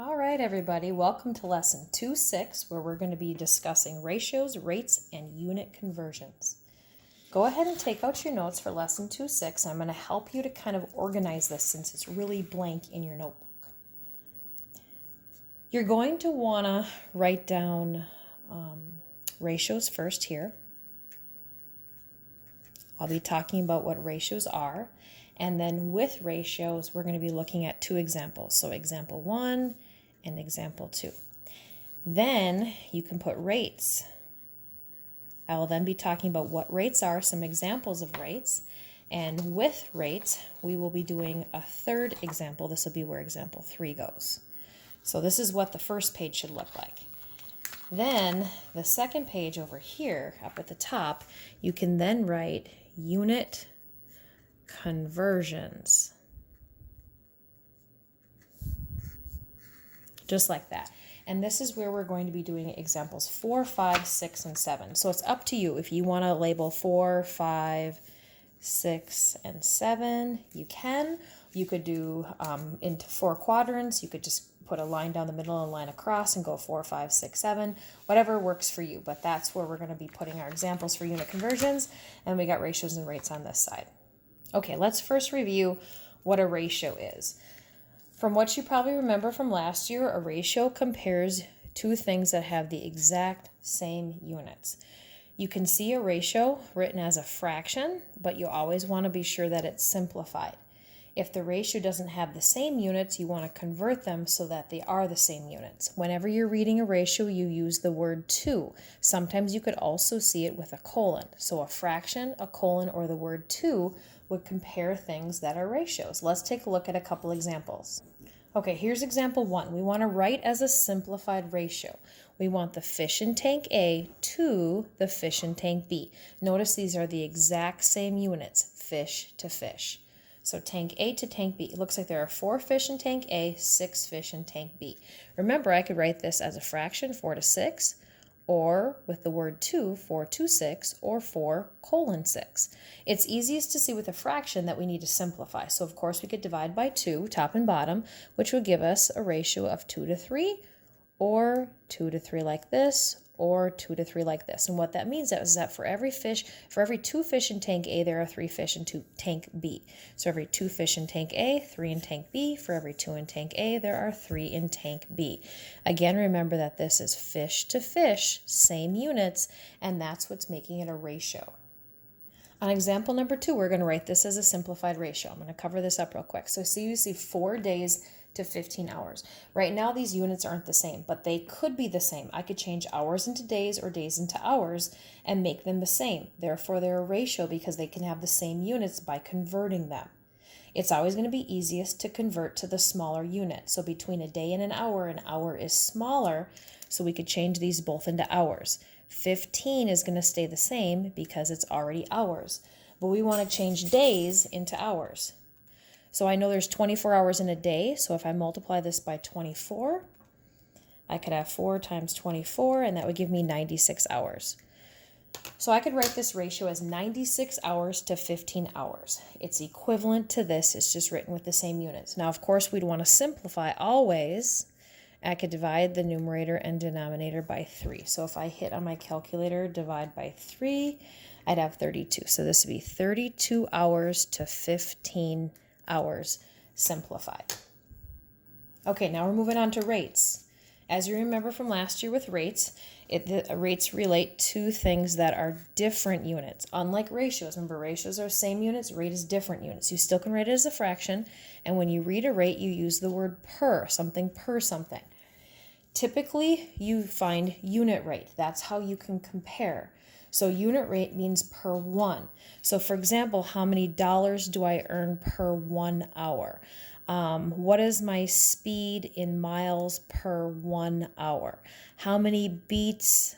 All right, everybody, welcome to lesson 2.6, where we're going to be discussing ratios, rates, and unit conversions. Go ahead and take out your notes for lesson 2.6. I'm going to help you to kind of organize this since it's really blank in your notebook. You're going to want to write down ratios first here. I'll be talking about what ratios are. And then with ratios, we're going to be looking at two examples. So example 1 and example 2. Then you can put rates. I will then be talking about what rates are, some examples of rates. And with rates, we will be doing a third example. This will be where example 3 goes. So this is what the first page should look like. Then the second page over here, up at the top, you can then write unit conversions. Just like that. And this is where we're going to be doing examples 4, 5, 6, and 7. So it's up to you. If you want to label 4, 5, 6, and 7, you can. You could do into 4 quadrants. You could just put a line down the middle and a line across and go 4, 5, 6, 7, whatever works for you. But that's where we're going to be putting our examples for unit conversions. And we got ratios and rates on this side. Okay, let's first review what a ratio is. From what you probably remember from last year, a ratio compares two things that have the exact same units. You can see a ratio written as a fraction, but you always want to be sure that it's simplified. If the ratio doesn't have the same units, you want to convert them so that they are the same units. Whenever you're reading a ratio, you use the word to. Sometimes you could also see it with a colon. So a fraction, a colon, or the word to would compare things that are ratios. Let's take a look at a couple examples. Okay, here's example 1. We want to write as a simplified ratio. We want the fish in tank A to the fish in tank B. Notice these are the exact same units, fish to fish. So tank A to tank B. It looks like there are 4 fish in tank A, 6 fish in tank B. Remember, I could write this as a fraction, 4 to 6, or with the word to, 4 to 6, or 4 colon 6. It's easiest to see with a fraction that we need to simplify. So of course we could divide by 2, top and bottom, which would give us a ratio of 2 to 3, or 2 to 3 like this, or 2 to 3 like this. And what that means is that for every 2 fish in tank A, there are 3 fish in tank B. So every 2 fish in tank A, 3 in tank B. For every 2 in tank A, there are 3 in tank B. Again, remember that this is fish to fish, same units, and that's what's making it a ratio. On example number 2, we're going to write this as a simplified ratio. I'm going to cover this up real quick. So you see 4 days to 15 hours. Right now, these units aren't the same, but they could be the same. I could change hours into days or days into hours and make them the same. Therefore, they're a ratio because they can have the same units by converting them. It's always going to be easiest to convert to the smaller unit. So between a day and an hour is smaller, so we could change these both into hours. 15 is going to stay the same because it's already hours, but we want to change days into hours. So I know there's 24 hours in a day, so if I multiply this by 24, I could have 4 times 24, and that would give me 96 hours. So I could write this ratio as 96 hours to 15 hours. It's equivalent to this, it's just written with the same units. Now, of course, we'd want to simplify always. I could divide the numerator and denominator by 3. So if I hit on my calculator, divide by 3, I'd have 32. So this would be 32 hours to 15 hours simplified. Okay, now we're moving on to rates. As you remember from last year with rates, rates relate to things that are different units. Unlike ratios, remember ratios are same units, rate is different units. You still can write it as a fraction, and when you read a rate, you use the word per something. Typically, you find unit rate. That's how you can compare. So unit rate means per 1. So for example, how many dollars do I earn per 1 hour? What is my speed in miles per 1 hour? How many beats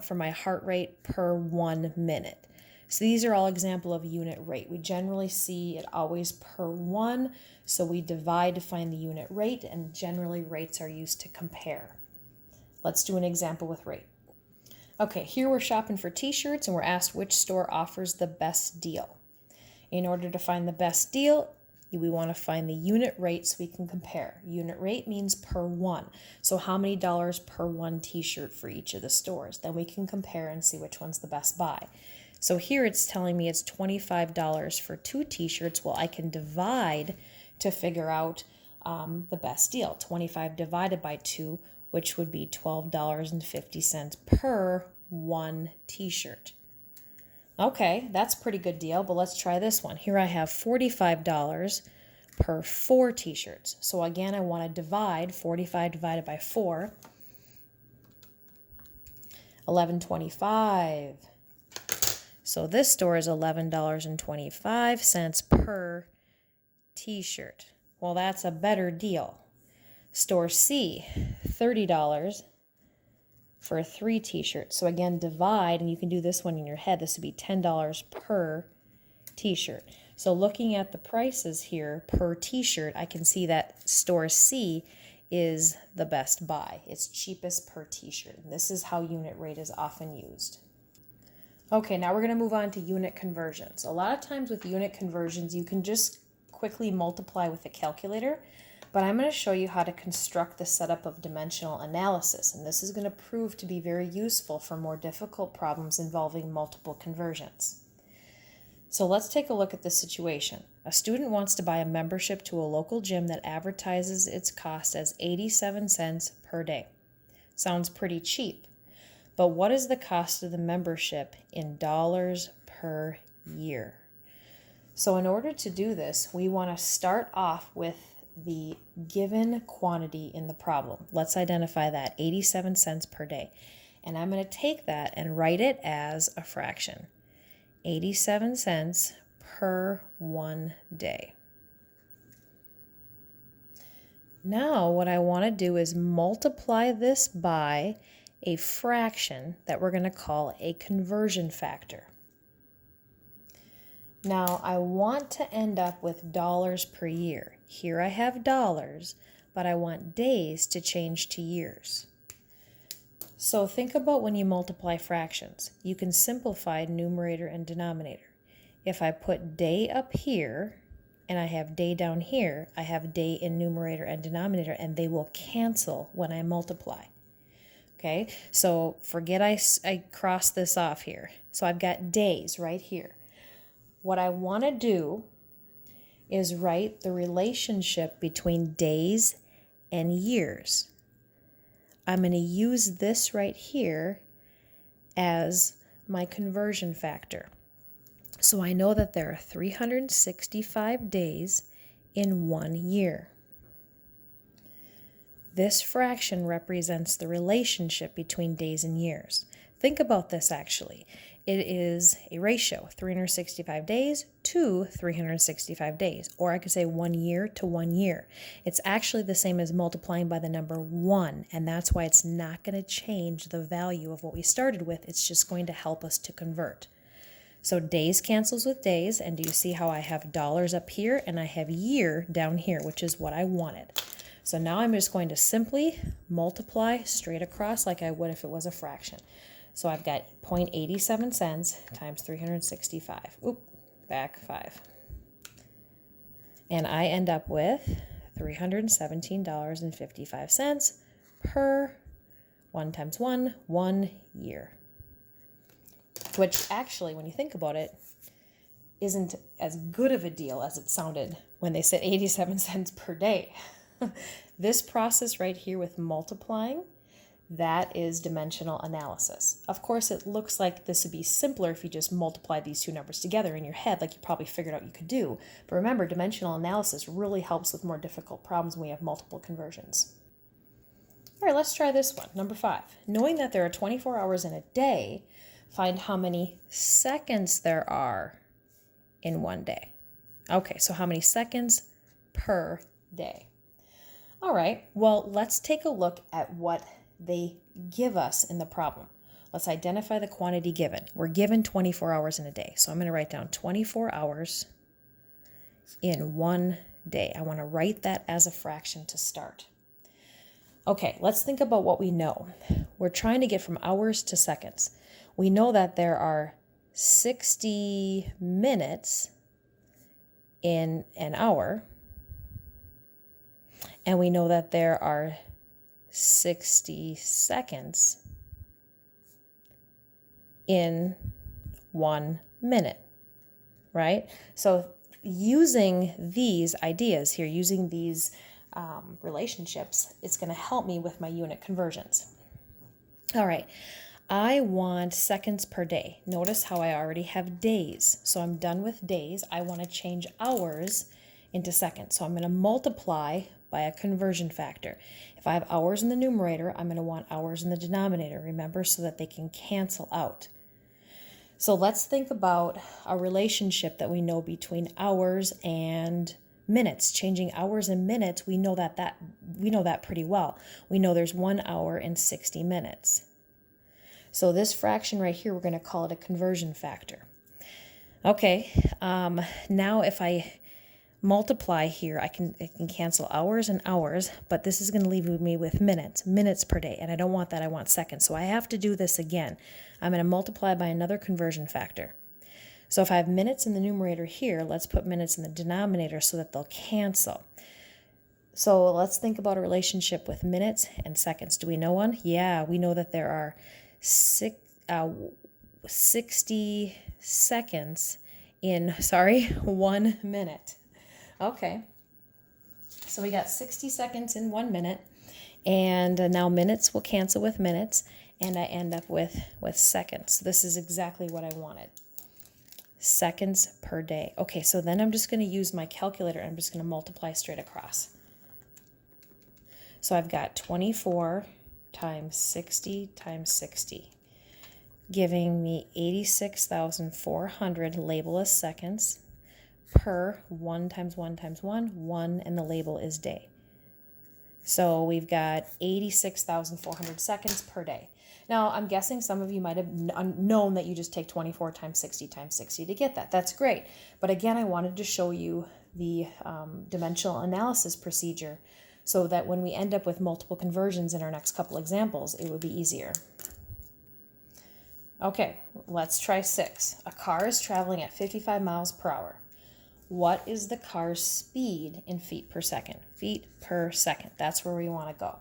for my heart rate per 1 minute? So these are all example of unit rate. We generally see it always per 1, so we divide to find the unit rate, and generally rates are used to compare. Let's do an example with rate. Okay, here we're shopping for t-shirts and we're asked which store offers the best deal. In order to find the best deal, we want to find the unit rate so we can compare. Unit rate means per one. So how many dollars per one t-shirt for each of the stores? Then we can compare and see which one's the best buy. So here it's telling me it's $25 for 2 t-shirts. Well, I can divide to figure out the best deal. 25 divided by 2, which would be $12.50 per one t-shirt. Okay, that's a pretty good deal, but let's try this one. Here I have $45 per 4 t-shirts. So again, I want to divide 45 divided by 4, $11.25. So this store is $11.25 per t-shirt. Well, that's a better deal. Store C, $30 for 3 t-shirts. So again, divide, and you can do this one in your head. This would be $10 per t-shirt. So looking at the prices here per t-shirt, I can see that store C is the best buy. It's cheapest per t-shirt. And this is how unit rate is often used. Okay, now we're going to move on to unit conversions. A lot of times with unit conversions, you can just quickly multiply with a calculator, but I'm going to show you how to construct the setup of dimensional analysis, and this is going to prove to be very useful for more difficult problems involving multiple conversions. So let's take a look at this situation. A student wants to buy a membership to a local gym that advertises its cost as 87 cents per day. Sounds pretty cheap, but what is the cost of the membership in dollars per year? So in order to do this, we want to start off with the given quantity in the problem. Let's identify that, 87 cents per day. And I'm going to take that and write it as a fraction. 87 cents per one day. Now what I want to do is multiply this by a fraction that we're going to call a conversion factor. Now I want to end up with dollars per year. Here I have dollars, but I want days to change to years. So think about when you multiply fractions. You can simplify numerator and denominator. If I put day up here and I have day down here, I have day in numerator and denominator, and they will cancel when I multiply. Okay, so forget I crossed this off here. So I've got days right here. What I want to do is write the relationship between days and years. I'm going to use this right here as my conversion factor. So I know that there are 365 days in 1 year. This fraction represents the relationship between days and years. Think about this actually. It is a ratio, 365 days to 365 days. Or I could say 1 year to 1 year. It's actually the same as multiplying by the number 1, and that's why it's not going to change the value of what we started with. It's just going to help us to convert. So days cancels with days, and do you see how I have dollars up here and I have year down here, which is what I wanted. So now I'm just going to simply multiply straight across like I would if it was a fraction. So I've got 0.87 cents times 365. Back 5. And I end up with $317.55 per 1 times 1, 1 year. Which actually, when you think about it, isn't as good of a deal as it sounded when they said 87 cents per day. This process right here with multiplying, that is dimensional analysis. Of course, it looks like this would be simpler if you just multiply these two numbers together in your head, like you probably figured out you could do. But remember, dimensional analysis really helps with more difficult problems when we have multiple conversions. All right, let's try this one. Number 5. Knowing that there are 24 hours in a day, find how many seconds there are in 1 day. Okay, so how many seconds per day? All right, well, let's take a look at what they give us in the problem. Let's identify the quantity given. We're given 24 hours in a day. So I'm going to write down 24 hours in 1 day. I want to write that as a fraction to start. Okay, let's think about what we know. We're trying to get from hours to seconds. We know that there are 60 minutes in an hour. And we know that there are 60 seconds in 1 minute, right? So using these ideas here, using these relationships, it's going to help me with my unit conversions. All right, I want seconds per day. Notice how I already have days. So I'm done with days. I want to change hours into seconds. So I'm going to multiply by a conversion factor. If I have hours in the numerator, I'm going to want hours in the denominator, remember, so that they can cancel out. So let's think about a relationship that we know between hours and minutes. Changing hours and minutes, we know that pretty well. We know there's 1 hour and 60 minutes. So this fraction right here, we're going to call it a conversion factor. Okay, now if I multiply here, I can cancel hours and hours, but this is going to leave me with minutes per day, and I don't want that. I want seconds. So I have to do this again. I'm going to multiply by another conversion factor. So if I have minutes in the numerator here, let's put minutes in the denominator so that they'll cancel. So let's think about a relationship with minutes and seconds. Do we know one? Yeah, we know that there are 60 seconds in, 1 minute. Okay, so we got 60 seconds in 1 minute, and now minutes will cancel with minutes, and I end up with seconds. This is exactly what I wanted. Seconds per day. Okay, so then I'm just going to use my calculator. I'm just going to multiply straight across. So I've got 24 times 60 times 60, giving me 86,400 label as seconds per 1 times 1 times 1, and the label is day. So we've got 86,400 seconds per day. Now, I'm guessing some of you might have known that you just take 24 times 60 times 60 to get that. That's great. But again, I wanted to show you the dimensional analysis procedure so that when we end up with multiple conversions in our next couple examples, it would be easier. Okay, let's try 6. A car is traveling at 55 miles per hour. What is the car's speed in feet per second? Feet per second. That's where we want to go.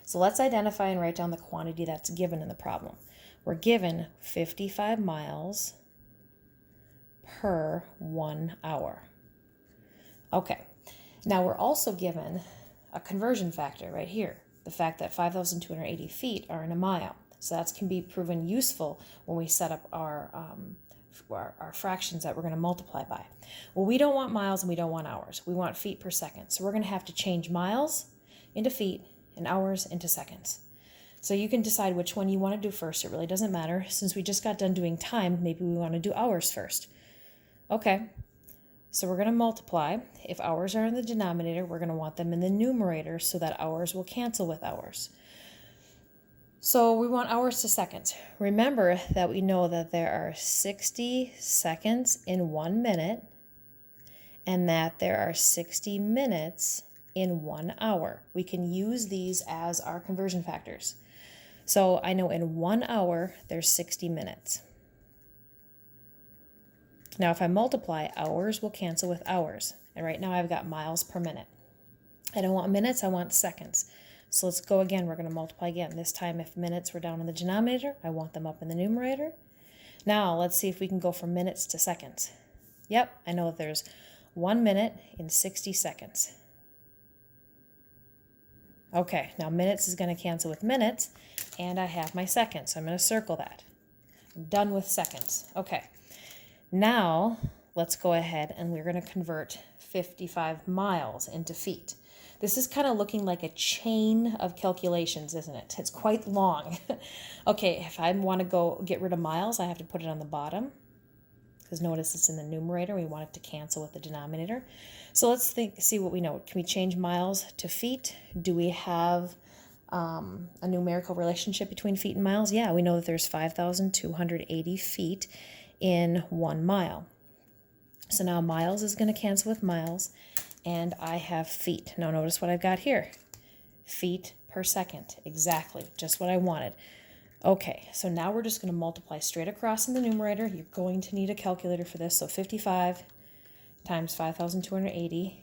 So let's identify and write down the quantity that's given in the problem. We're given 55 miles per 1 hour. Okay. Now we're also given a conversion factor right here. The fact that 5,280 feet are in a mile. So that can be proven useful when we set up our fractions that we're going to multiply by. Well, we don't want miles and we don't want hours. We want feet per second. So we're going to have to change miles into feet and hours into seconds. So you can decide which one you want to do first. It really doesn't matter. Since we just got done doing time, maybe we want to do hours first. Okay, so we're going to multiply. If hours are in the denominator, we're going to want them in the numerator so that hours will cancel with hours. So we want hours to seconds. Remember that we know that there are 60 seconds in 1 minute and that there are 60 minutes in 1 hour. We can use these as our conversion factors. So I know in 1 hour, there's 60 minutes. Now if I multiply, hours will cancel with hours. And right now I've got miles per minute. I don't want minutes, I want seconds. So let's go again. We're going to multiply again. This time, if minutes were down in the denominator, I want them up in the numerator. Now, let's see if we can go from minutes to seconds. Yep, I know that there's 1 minute in 60 seconds. Okay, now minutes is going to cancel with minutes, and I have my seconds. So I'm going to circle that. I'm done with seconds. Okay, now let's go ahead and we're going to convert 55 miles into feet. This is kind of looking like a chain of calculations, isn't it? It's quite long. Okay, if I want to go get rid of miles, I have to put it on the bottom. Because notice it's in the numerator. We want it to cancel with the denominator. So let's see what we know. Can we change miles to feet? Do we have a numerical relationship between feet and miles? Yeah, we know that there's 5,280 feet in 1 mile. So now miles is going to cancel with miles. And I have feet. Now notice what I've got here. Feet per second. Exactly, just what I wanted. Okay, so now we're just going to multiply straight across in the numerator. You're going to need a calculator for this. So 55 times 5,280.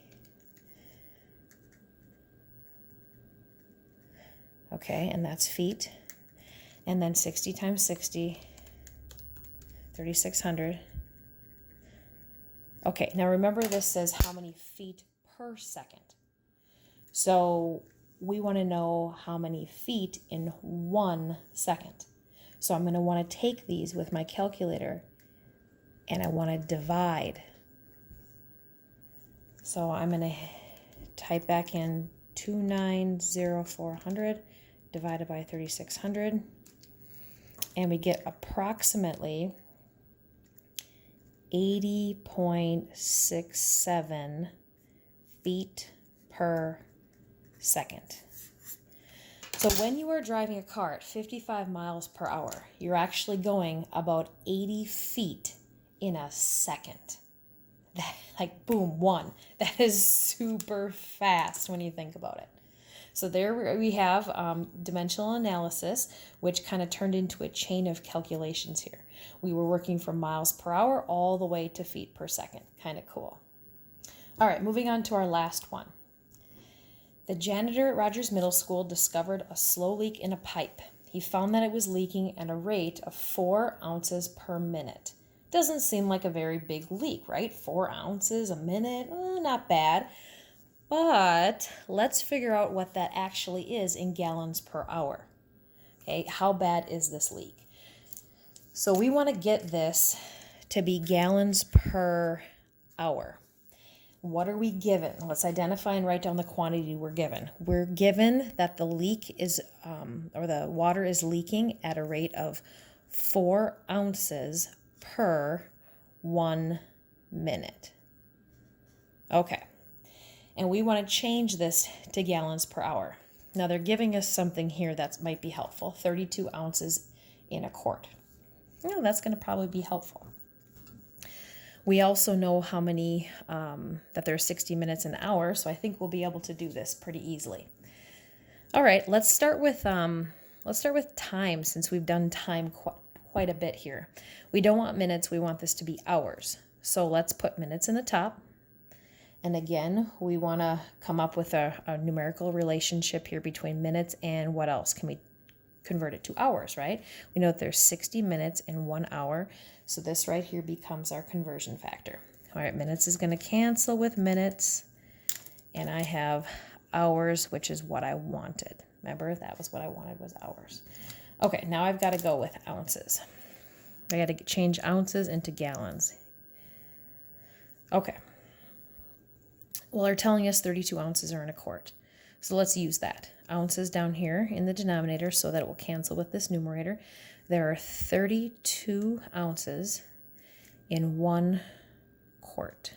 Okay, and that's feet. And then 60 times 60, 3,600. Okay, now remember this says how many feet per second. So we want to know how many feet in 1 second. So I'm going to want to take these with my calculator and I want to divide. So I'm going to type back in 2,90400 divided by 3,600. And we get approximately 80.67 feet per second. So when you are driving a car at 55 miles per hour, you're actually going about 80 feet in a second. That, like, boom, one. That is super fast when you think about it. So there we have dimensional analysis, which kind of turned into a chain of calculations here. We were working from miles per hour all the way to feet per second. Kind of cool. All right, moving on to our last one. The janitor at Rogers Middle School discovered a slow leak in a pipe. He found that it was leaking at a rate of 4 ounces per minute. Doesn't seem like a very big leak, right? 4 ounces a minute, not bad. But let's figure out what that actually is in gallons per hour. Okay, how bad is this leak? So we want to get this to be gallons per hour. What are we given? Let's identify and write down the quantity we're given. We're given that the leak is, or the water is leaking at a rate of 4 ounces per 1 minute. Okay. And we want to change this to gallons per hour. Now they're giving us something here that might be helpful. 32 ounces in a quart. Well, that's going to probably be helpful. We also know how many, that there are 60 minutes an hour, so I think we'll be able to do this pretty easily. All right, let's start with time, since we've done time quite a bit here. We don't want minutes, we want this to be hours. So let's put minutes in the top. And again, we want to come up with a numerical relationship here between minutes and what else? Can we convert it to hours, right? We know that there's 60 minutes in 1 hour. So this right here becomes our conversion factor. All right, minutes is going to cancel with minutes. And I have hours, which is what I wanted. Remember, that was what I wanted, was hours. Okay, now I've got to go with ounces. I got to change ounces into gallons. Okay. Well, they're telling us 32 ounces are in a quart. So let's use that. Ounces down here in the denominator so that it will cancel with this numerator. There are 32 ounces in 1 quart.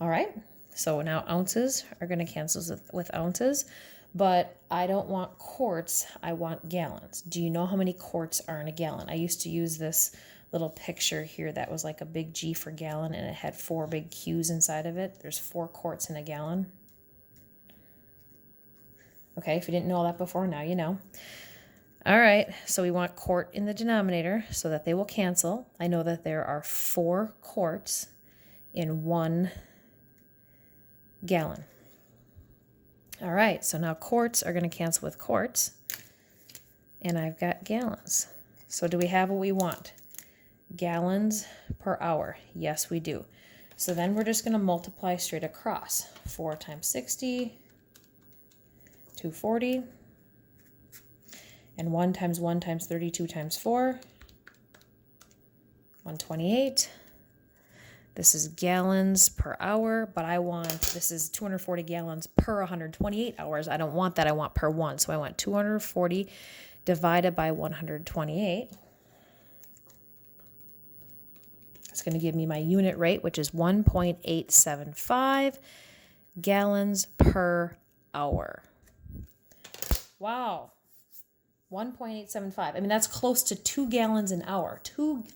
All right, so now ounces are going to cancel with ounces, but I don't want quarts, I want gallons. Do you know how many quarts are in a gallon? I used to use this little picture here that was like a big G for gallon and it had 4 big Q's inside of it. There's 4 quarts in a gallon. Okay, if you didn't know that before, now you know. All right, so we want quart in the denominator so that they will cancel. I know that there are 4 quarts in 1 gallon. All right, so now quarts are going to cancel with quarts, and I've got gallons. So do we have what we want? Gallons per hour. Yes, we do. So then we're just going to multiply straight across. 4 times 60, 240. And 1 times 1 times 32 times 4, 128. This is gallons per hour, but this is 240 gallons per 128 hours. I don't want that, I want per 1. So I want 240 divided by 128. It's going to give me my unit rate, which is 1.875 gallons per hour. Wow. 1.875. I mean, that's close to 2 gallons an hour.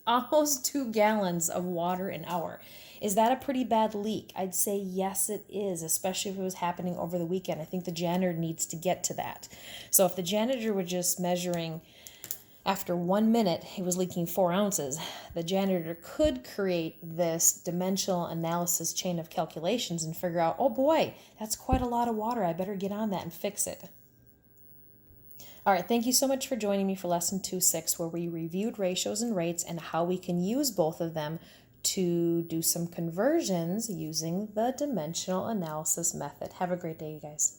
Almost 2 gallons of water an hour. Is that a pretty bad leak? I'd say yes, it is, especially if it was happening over the weekend. I think the janitor needs to get to that. So if the janitor were just measuring After 1 minute, it was leaking 4 ounces. The janitor could create this dimensional analysis chain of calculations and figure out, oh boy, that's quite a lot of water. I better get on that and fix it. All right, thank you so much for joining me for lesson 2.6, where we reviewed ratios and rates and how we can use both of them to do some conversions using the dimensional analysis method. Have a great day, you guys.